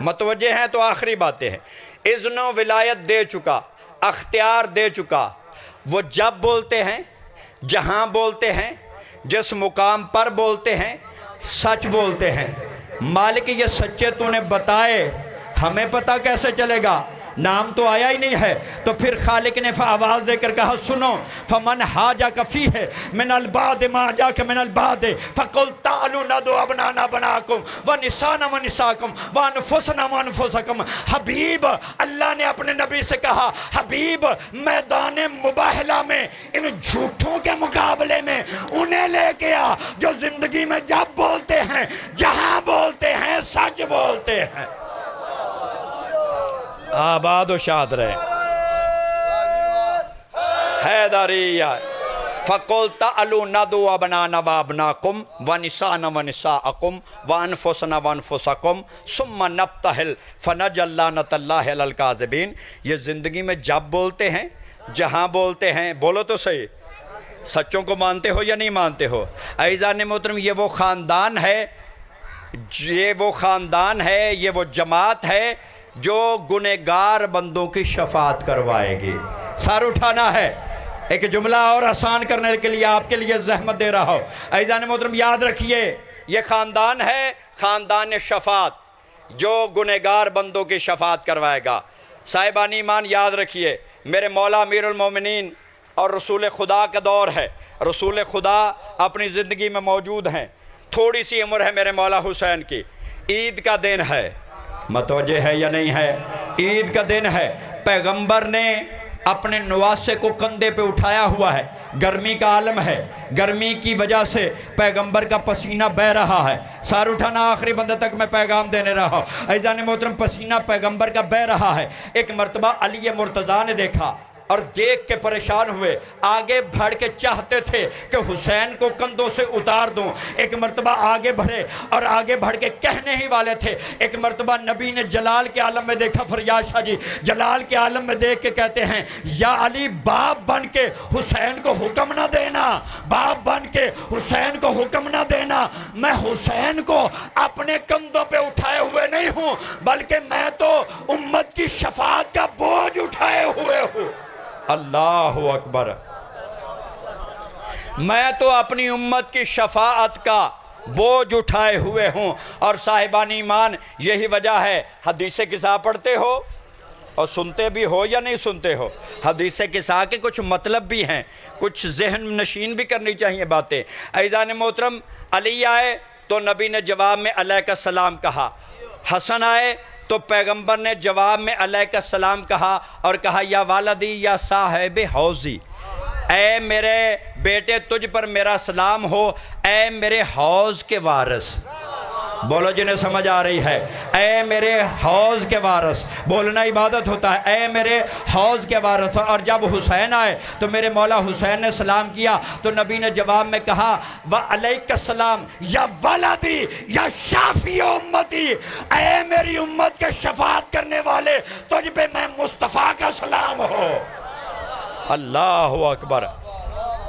متوجہ ہیں؟ تو آخری باتیں ہیں. اذن و ولایت دے چکا، اختیار دے چکا. وہ جب بولتے ہیں، جہاں بولتے ہیں، جس مقام پر بولتے ہیں سچ بولتے ہیں. مالک یہ سچے تو نے بتائے، ہمیں پتہ کیسے چلے گا؟ نام تو آیا ہی نہیں ہے. تو پھر خالق نے آواز دے کر کہا سنو، فمن حاجک فیہ من البعد ما جاک من البعد فقل تعالوا ندعو ابنانا بناکم ونسانا ونساکم وانفسنا وانفسکم. حبیب، اللہ نے اپنے نبی سے کہا حبیب میدان مباہلہ میں ان جھوٹوں کے مقابلے میں انہیں لے کے آ جو زندگی میں جب بولتے ہیں، جہاں بولتے ہیں سچ بولتے ہیں. آباد و شاد رہے. حیدریہ فَقُلْ تَعَلُوا نَدْعُ أَبْنَاءَنَا وَأَبْنَاءَكُمْ وَنِسَاءَنَا وَنِسَاءَكُمْ وَأَنفُسَنَا وَأَنفُسَكُمْ ثُمَّ نَبْتَهِلْ فَنَجْعَلْ لَعْنَتَ اللَّهِ عَلَى الْكَاذِبِينَ۔ یہ زندگی میں جب بولتے ہیں، جہاں بولتے ہیں، بولو تو صحیح، سچوں کو مانتے ہو یا نہیں مانتے ہو؟ عزیزان محترم، یہ وہ خاندان ہے، یہ وہ خاندان ہے، یہ وہ جماعت ہے جو گنہگار بندوں کی شفاعت کروائے گی۔ سر اٹھانا ہے۔ ایک جملہ اور آسان کرنے کے لیے آپ کے لیے زحمت دے رہا ہوں۔ عزیزان محترم یاد رکھیے، یہ خاندان ہے خاندان شفاعت جو گنہگار بندوں کی شفاعت کروائے گا۔ صاحبان ایمان یاد رکھیے، میرے مولا امیر المومنین اور رسول خدا کا دور ہے، رسول خدا اپنی زندگی میں موجود ہیں، تھوڑی سی عمر ہے میرے مولا حسین کی، عید کا دن ہے، متوجہ ہے یا نہیں ہے؟ عید کا دن ہے، پیغمبر نے اپنے نواسے کو کندھے پہ اٹھایا ہوا ہے، گرمی کا عالم ہے، گرمی کی وجہ سے پیغمبر کا پسینہ بہہ رہا ہے۔ سار اٹھانا، آخری بندے تک میں پیغام دینے رہا ہوں۔ عزیزان محترم، پسینہ پیغمبر کا بہہ رہا ہے۔ ایک مرتبہ علی مرتضیٰ نے دیکھا اور دیکھ کے پریشان ہوئے، آگے بڑھ کے چاہتے تھے کہ حسین کو کندھوں سے اتار دوں۔ ایک مرتبہ آگے بڑھے اور آگے بڑھ کے کہنے ہی والے تھے۔ ایک مرتبہ نبی نے جلال کے عالم میں دیکھا، فریاد شاہ جی جلال کے عالم میں دیکھ کے کہتے ہیں، یا علی باپ بن کے حسین کو حکم نہ دینا، باپ بن کے حسین کو حکم نہ دینا، میں حسین کو اپنے کندھوں پہ اٹھائے ہوئے نہیں ہوں، بلکہ میں تو امت کی شفاعت کا بوجھ اٹھائے ہوئے ہوں۔ اللہ اکبر، میں تو اپنی امت کی شفاعت کا بوجھ اٹھائے ہوئے ہوں۔ اور صاحبان ایمان، یہی وجہ ہے، حدیث قصہ پڑھتے ہو اور سنتے بھی ہو یا نہیں سنتے ہو؟ حدیث قصہ کے کچھ مطلب بھی ہیں، کچھ ذہن نشین بھی کرنی چاہیے باتیں۔ عزیزان محترم، علی آئے تو نبی نے جواب میں علیہ السلام کہا، حسن آئے تو پیغمبر نے جواب میں علیہ السلام کہا اور کہا، یا والدی یا صاحب حوضی، اے میرے بیٹے تجھ پر میرا سلام ہو، اے میرے حوض کے وارث۔ بولو جنہیں سمجھ آ رہی ہے، اے میرے حوض کے وارث، بولنا عبادت ہوتا ہے، اے میرے حوض کے وارث۔ اور جب حسین آئے تو میرے مولا حسین نے سلام کیا تو نبی نے جواب میں کہا، وعلیک السلام یا ولدی یا شافی امتی، اے میری امت کے شفاعت کرنے والے، تجھ پہ میں مصطفیٰ کا سلام ہو۔ اللہ اکبر،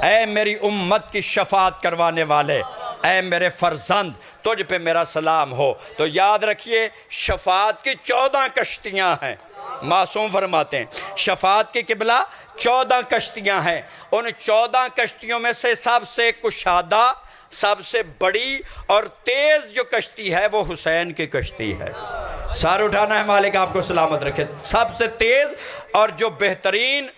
اے میری امت کی شفاعت کروانے والے، اے میرے فرزند، تجھ پہ میرا سلام ہو۔ تو یاد رکھیے، شفاعت کی 14 کشتیاں ہیں۔ معصوم فرماتے ہیں شفاعت کی قبلہ 14 کشتیاں ہیں، ان 14 کشتیوں میں سے سب سے کشادہ، سب سے بڑی اور تیز جو کشتی ہے وہ حسین کی کشتی ہے۔ سار اٹھانا ہے، مالک آپ کو سلامت رکھے۔ سب سے تیز اور جو بہترین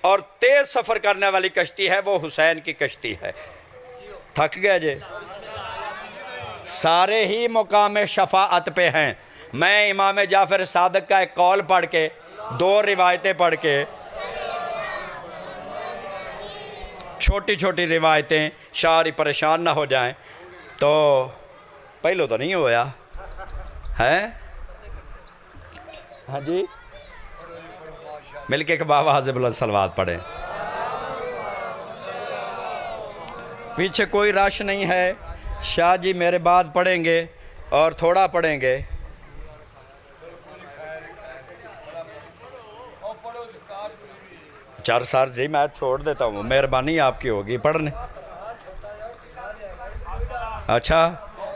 اور تیز سفر کرنے والی کشتی ہے وہ حسین کی کشتی ہے۔ تھک گیا جی؟ سارے ہی مقام شفاعت پہ ہیں۔ میں امام جعفر صادق کا ایک قول پڑھ کے، 2 روایتیں پڑھ کے، چھوٹی چھوٹی روایتیں، شاعری پریشان نہ ہو جائیں، تو پہلو تو نہیں ہویا ہے؟ ہاں جی، مل کے باواز بلند صلوات پڑھیں۔ پیچھے کوئی رش نہیں ہے، شاہ جی میرے بعد پڑھیں گے اور تھوڑا پڑھیں گے۔ چار سار جی میں چھوڑ دیتا ہوں، مہربانی آپ کی ہوگی پڑھنے۔ اچھا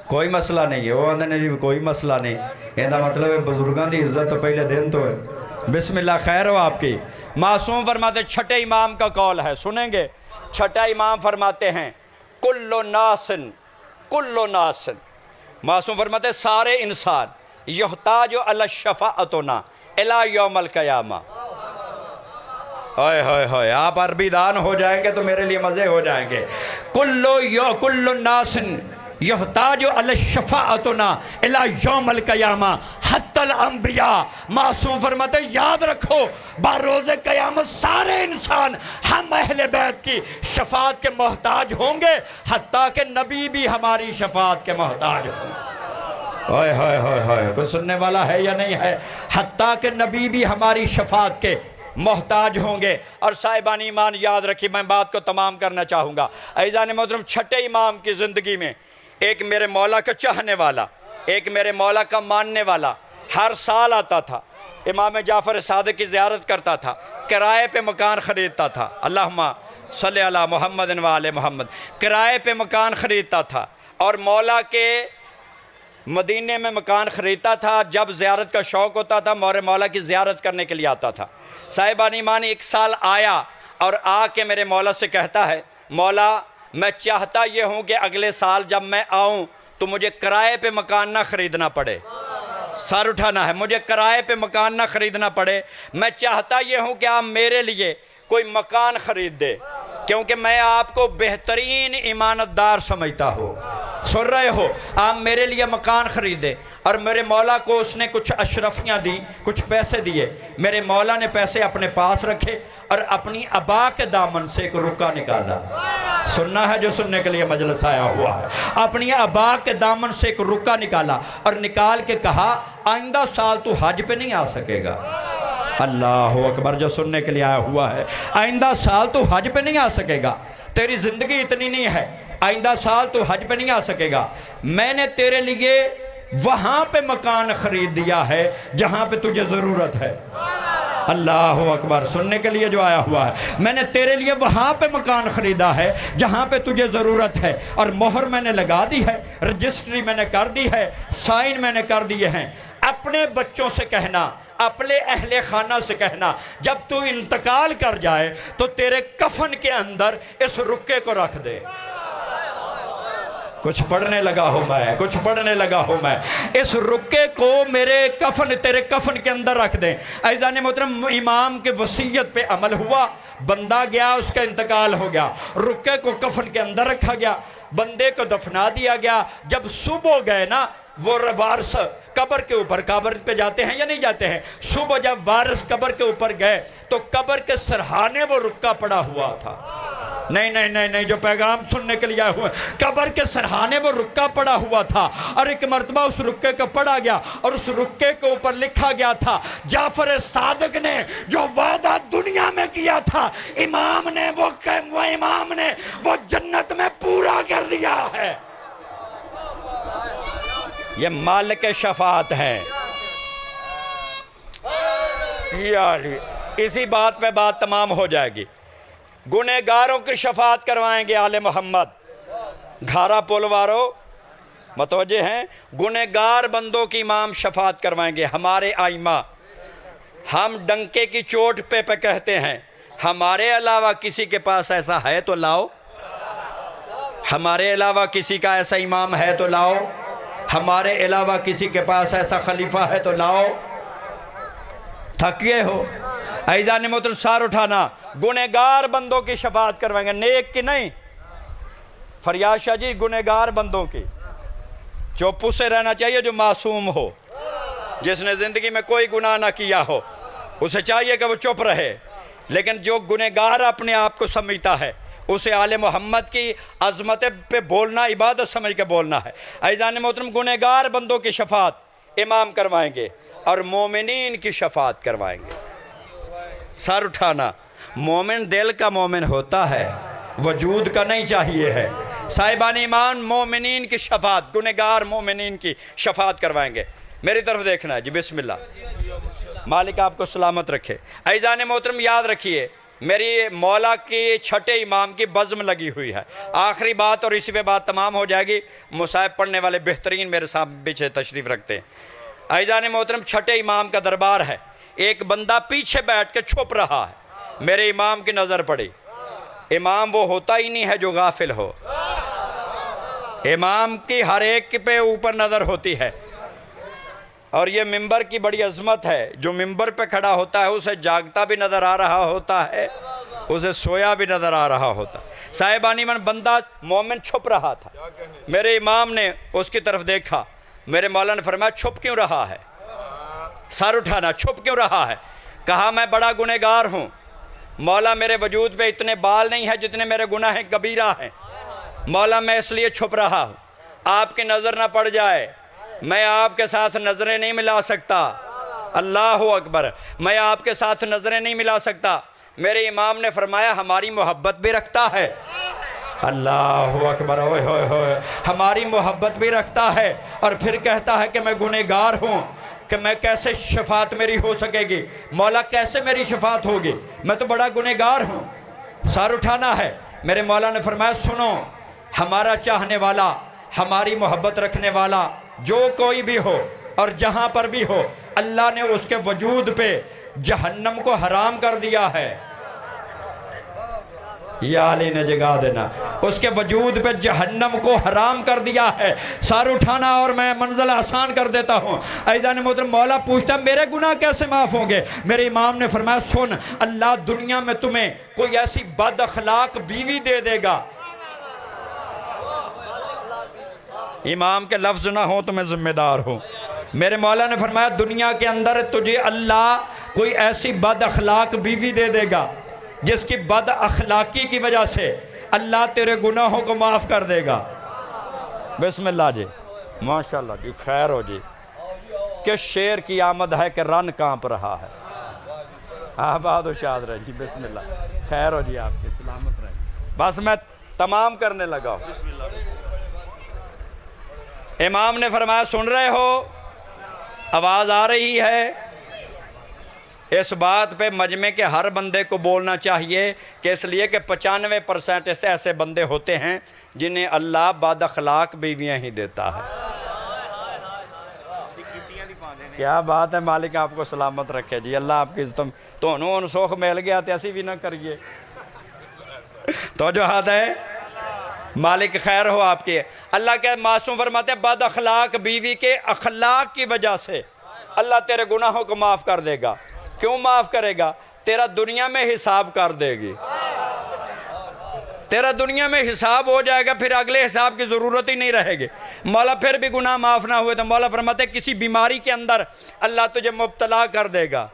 کوئی مسئلہ نہیں ہے، وہ اندر جی کوئی مسئلہ نہیں، یہ مطلب ہے بزرگان دی عزت تو پہلے دن تو ہے۔ بسم اللہ، خیر ہو آپ کی۔ معصوم فرماتے چھٹے امام کا قول ہے، سنیں گے؟ چھٹا امام فرماتے ہیں، کل ناسن، معصوم فرماتے سارے انسان، یحتاج علی الشفاعتنا الی یوم القیامہ۔ ہائے آپ عربی دان ہو جائیں گے تو میرے لیے مزے ہو جائیں گے۔ کل الناس یحتاج علی الشفاعتنا الی یوم القیامہ حتی الانبیاء۔ معصوم فرماتے یاد رکھو، بروز قیامت سارے انسان ہم اہل بیت کی شفاعت کے محتاج ہوں گے، حتیٰ کہ نبی بھی ہماری شفاعت کے محتاج ہوں گے۔ کوئی سننے والا ہے یا نہیں ہے؟ حتیٰ کہ نبی بھی ہماری شفاعت کے محتاج ہوں گے۔ اور صاحبان ایمان یاد رکھیے، میں بات کو تمام کرنا چاہوں گا۔ عزیزان محترم، چھٹے امام کی زندگی میں ایک میرے مولا کا چاہنے والا، ایک میرے مولا کا ماننے والا ہر سال آتا تھا، امام جعفر صادق کی زیارت کرتا تھا، کرائے پہ مکان خریدتا تھا، اللہم صلی علی محمد و آل محمد، کرائے پہ مکان خریدتا تھا اور مولا کے مدینے میں مکان خریدتا تھا۔ جب زیارت کا شوق ہوتا تھا مولا کی زیارت کرنے کے لیے آتا تھا۔ صاحبان ایمان ایک سال آیا اور آ کے میرے مولا سے کہتا ہے، مولا میں چاہتا یہ ہوں کہ اگلے سال جب میں آؤں تو مجھے کرائے پہ مکان نہ خریدنا پڑے، سر اٹھانا ہے، مجھے کرائے پہ مکان نہ خریدنا پڑے، میں چاہتا یہ ہوں کہ آپ میرے لیے کوئی مکان خرید دے، کیونکہ میں آپ کو بہترین امانت دار سمجھتا ہوں۔ سن رہے ہو؟ آپ میرے لیے مکان خریدے۔ اور میرے مولا کو اس نے کچھ اشرفیاں دی، کچھ پیسے دیے۔ میرے مولا نے پیسے اپنے پاس رکھے اور اپنی ابا کے دامن سے ایک رکا نکالا۔ سننا ہے جو سننے کے لیے مجلس آیا ہوا ہے۔ اپنی ابا کے دامن سے ایک رکا نکالا اور نکال کے کہا، آئندہ سال تو حج پہ نہیں آ سکے گا۔ اللہ اکبر، جو سننے کے لیے آیا ہوا ہے، آئندہ سال تو حج پہ نہیں آ سکے گا، تیری زندگی اتنی نہیں ہے، آئندہ سال تو حج پہ نہیں آ سکے گا، میں نے تیرے لیے وہاں پہ مکان خرید دیا ہے جہاں پہ تجھے ضرورت ہے۔ اللہ اکبر، سننے کے لیے جو آیا ہوا ہے، میں نے تیرے لیے وہاں پہ مکان خریدا ہے جہاں پہ تجھے ضرورت ہے، اور مہر میں نے لگا دی ہے، رجسٹری میں نے کر دی ہے، سائن میں نے کر دیے ہیں۔ اپنے بچوں سے کہنا، اپنے اہل خانہ سے کہنا، جب تو انتقال کر جائے تو تیرے کفن کے اندر اس رکے کو رکھ دے۔ کچھ پڑھنے لگا ہوں میں، کچھ پڑھنے لگا ہوں میں، اس رکے کو میرے کفن، تیرے کفن کے اندر رکھ دیں۔ عزیزان محترم، امام کے وصیت پہ عمل ہوا، بندہ گیا، اس کا انتقال ہو گیا، رکے کو کفن کے اندر رکھا گیا، بندے کو دفنا دیا گیا۔ جب صبح گئے نا، وہ وارث قبر کے اوپر، قبر پہ جاتے ہیں یا نہیں جاتے ہیں، صبح جب وارث قبر کے اوپر گئے تو قبر کے سرحانے وہ رکا پڑا ہوا تھا۔ نہیں، جو پیغام سننے کے لیے آئے ہوئے، قبر کے سرحانے وہ رکا پڑا ہوا تھا، اور ایک مرتبہ اس رکے کو پڑھا گیا اور اس رکے کے اوپر لکھا گیا تھا، جعفر صادق نے جو وعدہ دنیا میں کیا تھا، امام نے وہ جنت میں پورا کر دیا ہے۔ یہ مالک شفاعت ہے۔ یعنی اسی بات پہ بات تمام ہو جائے گی۔ گنہگاروں کی شفاعت کروائیں گے آل محمد۔ گھارا پول وارو متوجہ ہیں، گنہگار بندوں کی امام شفاعت کروائیں گے۔ ہمارے آئمہ، ہم ڈنکے کی چوٹ پہ کہتے ہیں، ہمارے علاوہ کسی کے پاس ایسا ہے تو لاؤ، ہمارے علاوہ کسی کا ایسا امام ہے تو لاؤ، ہمارے علاوہ کسی کے پاس ایسا خلیفہ ہے تو لاؤ۔ تھکے ہو؟ عزیزان محترم، سار اٹھانا، گنہگار بندوں کی شفاعت کروائیں گے، نیک کی نہیں۔ فریاد شاہ جی، گنہگار بندوں کی، چپ سے رہنا چاہیے، جو معصوم ہو، جس نے زندگی میں کوئی گناہ نہ کیا ہو، اسے چاہیے کہ وہ چپ رہے، لیکن جو گنہگار اپنے آپ کو سمجھتا ہے، اسے آل محمد کی عظمت پہ بولنا عبادت سمجھ کے بولنا ہے۔ عزیزان محترم، گنہگار بندوں کی شفاعت امام کروائیں گے اور مومنین کی شفاعت کروائیں گے۔ سر اٹھانا، مومن دل کا مومن ہوتا ہے، وجود کا نہیں چاہیے ہے۔ صاحبان ایمان، مومنین کی شفاعت، گنہگار مومنین کی شفاعت کروائیں گے۔ میری طرف دیکھنا ہے جی، بسم اللہ، مالک آپ کو سلامت رکھے۔ عزیزان محترم، یاد رکھیے، میری مولا کی چھٹے امام کی بزم لگی ہوئی ہے۔ آخری بات اور اسی پہ بات تمام ہو جائے گی۔ مصاحب پڑھنے والے بہترین میرے سامنے پیچھے تشریف رکھتے ہیں۔ عزیزان محترم، چھٹے امام کا دربار ہے، ایک بندہ پیچھے بیٹھ کے چھپ رہا ہے، میرے امام کی نظر پڑی۔ امام وہ ہوتا ہی نہیں ہے جو غافل ہو، امام کی ہر ایک پہ اوپر نظر ہوتی ہے، اور یہ ممبر کی بڑی عظمت ہے۔ جو ممبر پہ کھڑا ہوتا ہے اسے جاگتا بھی نظر آ رہا ہوتا ہے، اسے سویا بھی نظر آ رہا ہوتا ہے۔ صاحبانی من، بندہ مومن چھپ رہا تھا، میرے امام نے اس کی طرف دیکھا، میرے مولا نے فرمایا چھپ کیوں رہا ہے؟ سر اٹھانا، چھپ کیوں رہا ہے؟ کہا میں بڑا گنہگار ہوں مولا، میرے وجود پہ اتنے بال نہیں ہیں جتنے میرے گناہ کبیرہ ہیں، مولا میں اس لیے چھپ رہا ہوں، آپ کی نظر نہ پڑ جائے، میں آپ کے ساتھ نظریں نہیں ملا سکتا، اللہ اکبر. میں آپ کے ساتھ نظریں نہیں ملا سکتا. میرے امام نے فرمایا ہماری محبت بھی رکھتا ہے. اللہ اکبر. ہوئے ہوئے ہوئے. ہماری محبت بھی رکھتا ہے اور پھر کہتا ہے کہ میں گنہگار ہوں، کہ میں کیسے شفاعت میری ہو سکے گی. مولا کیسے میری شفاعت ہوگی، میں تو بڑا گنہگار ہوں. سر اٹھانا ہے. میرے مولا نے فرمایا سنو، ہمارا چاہنے والا، ہماری محبت رکھنے والا جو کوئی بھی ہو اور جہاں پر بھی ہو، اللہ نے اس کے وجود پہ جہنم کو حرام کر دیا ہے. یا علی نے جگا دینا. اس کے وجود پہ جہنم کو حرام کر دیا ہے. سار اٹھانا اور میں منزل آسان کر دیتا ہوں. عزیزان محترم، مولا پوچھتا ہے میرے گناہ کیسے معاف ہوں گے؟ میرے امام نے فرمایا سن، اللہ دنیا میں تمہیں کوئی ایسی بد اخلاق بیوی دے دے گا. امام کے لفظ نہ ہوں تو میں ذمہ دار ہوں. میرے مولا نے فرمایا دنیا کے اندر تجھے اللہ کوئی ایسی بد اخلاق بیوی دے دے گا جس کی بد اخلاقی کی وجہ سے اللہ تیرے گناہوں کو معاف کر دے گا. بسم اللہ جی. ماشاءاللہ جی، خیر ہو جی. کہ شیر کی آمد ہے کہ رن کانپ رہا ہے. آباد و شاد رہے جی. بسم اللہ. خیر ہو جی، آپ کی سلامت رہے. بس میں تمام کرنے لگا ہوں. امام نے فرمایا سن رہے ہو، آواز آ رہی ہے. اس بات پہ مجمع کے ہر بندے کو بولنا چاہیے کہ اس لیے کہ 95% ایسے بندے ہوتے ہیں جنہیں اللہ بد اخلاق بیویاں ہی دیتا ہے. کیا بات ہے. مالک آپ کو سلامت رکھے جی. اللہ آپ کی تونوں انسوخ مل گیا تو ایسی بھی نہ کریے. تو جو ہاتھ ہے مالک خیر ہو آپ کی. اللہ کے معصوم فرماتے ہیں بد اخلاق بیوی کے اخلاق کی وجہ سے اللہ تیرے گناہوں کو معاف کر دے گا. کیوں معاف کرے گا؟ تیرا دنیا میں حساب کر دے گی. تیرا دنیا میں حساب ہو جائے گا، پھر اگلے حساب کی ضرورت ہی نہیں رہے گی. مولا پھر بھی گناہ معاف نہ ہوئے تو مولا فرماتے ہیں کسی بیماری کے اندر اللہ تجھے مبتلا کر دے گا.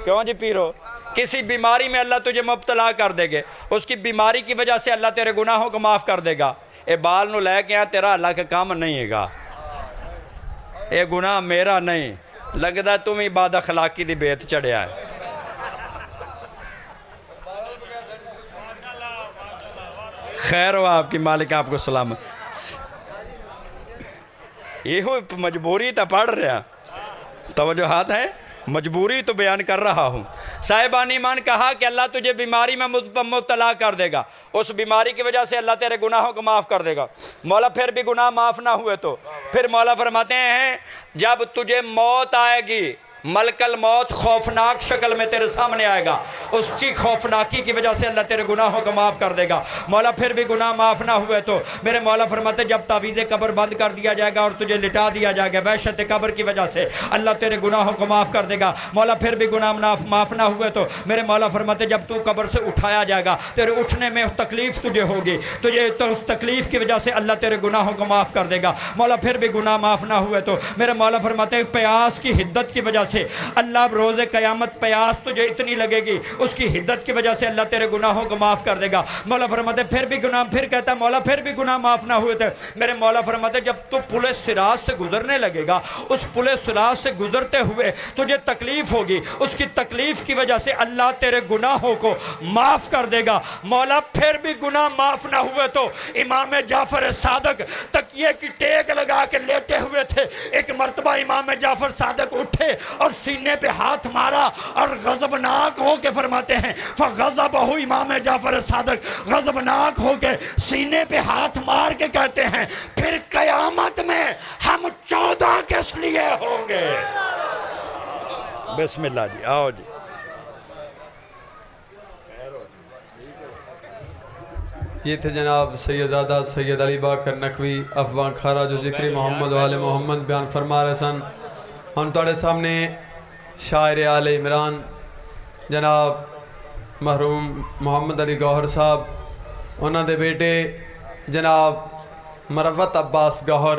کیوں جی پیرو؟ کسی بیماری میں اللہ تجھے مبتلا کر دے گے، اس کی بیماری کی وجہ سے اللہ تیرے گناہوں کو معاف کر دے گا. اے بال نو لے کے تیرا اللہ کا کام نہیں ہے گا. اے گناہ میرا نہیں لگتا، تم ہی بد اخلاقی دی بیت چڑھیا ہے. خیر ہو آپ کی. مالک آپ کو سلام. یہ ہو مجبوری تا پڑھ رہا. توجہات ہے، مجبوری تو بیان کر رہا ہوں. صاحبان ایمان کہا کہ اللہ تجھے بیماری میں مبتلا کر دے گا، اس بیماری کی وجہ سے اللہ تیرے گناہوں کو معاف کر دے گا. مولا پھر بھی گناہ معاف نہ ہوئے تو پھر مولا فرماتے ہیں جب تجھے موت آئے گی، ملک الموت خوفناک شکل میں تیرے سامنے آئے گا، اس کی خوفناکی کی وجہ سے اللہ تیرے گناہوں کو معاف کر دے گا. مولا پھر بھی گناہ معاف نہ ہوئے تو میرے مولا فرماتے ہیں جب تعویذ قبر بند کر دیا جائے گا اور تجھے لٹا دیا جائے گا، وحشت قبر کی وجہ سے اللہ تیرے گناہوں کو معاف کر دے گا. مولا پھر بھی گناہ معاف نہ ہوئے تو میرے مولا فرماتے ہیں جب تو قبر سے اٹھایا جائے گا، تیرے اٹھنے میں تکلیف تجھے ہوگی، تجھے تو اس تکلیف کی وجہ سے اللہ تیرے گناہوں کو معاف کر دے گا. مولا پھر بھی گناہ معاف نہ ہوئے تو میرے مولا فرماتے ہیں پیاس کی حدت کی وجہ سے اللہ روز قیامت پیاس تجھے اتنی لگے گی، اس کی حدت کی وجہ سے اللہ تیرے گناہوں کو معاف کر دے گا. مولا فرماتے پھر بھی گناہ، پھر کہتا ہے مولا پھر بھی گناہ معاف نہ ہوئے تھے. میرے مولا فرماتے جب تو پل صراط سے گزرنے لگے گا، اس پل صراط سے گزرتے ہوئے تجھے تکلیف ہوگی، اس کی تکلیف کی وجہ سے اللہ تیرے گناہوں کو معاف کر دے گا. مولا پھر بھی گناہ معاف نہ ہوئے تو امام جعفر صادق تکیے کی ٹیک لگا کے لیٹے ہوئے تھے. ایک مرتبہ امام جعفر صادق اٹھے اور سینے پہ ہاتھ مارا اور غضبناک ہو کے فرماتے ہیں فغضبہ امام جعفر صادق غضبناک ہو کے سینے پہ ہاتھ مار کے کہتے ہیں پھر قیامت میں ہم 14 کس لیے ہوں گے. بسم اللہ جی. آؤ جی. یہ تھے جناب سیدزادہ سید علی باکر نقوی افغان کھارا جو ذکر محمد و آل محمد بیان فرما رہے سن. ہم تھوڑے سامنے شاعر آل عمران جناب محروم محمد علی گوہر صاحب، انہوں دے بیٹے جناب مروت عباس گوہر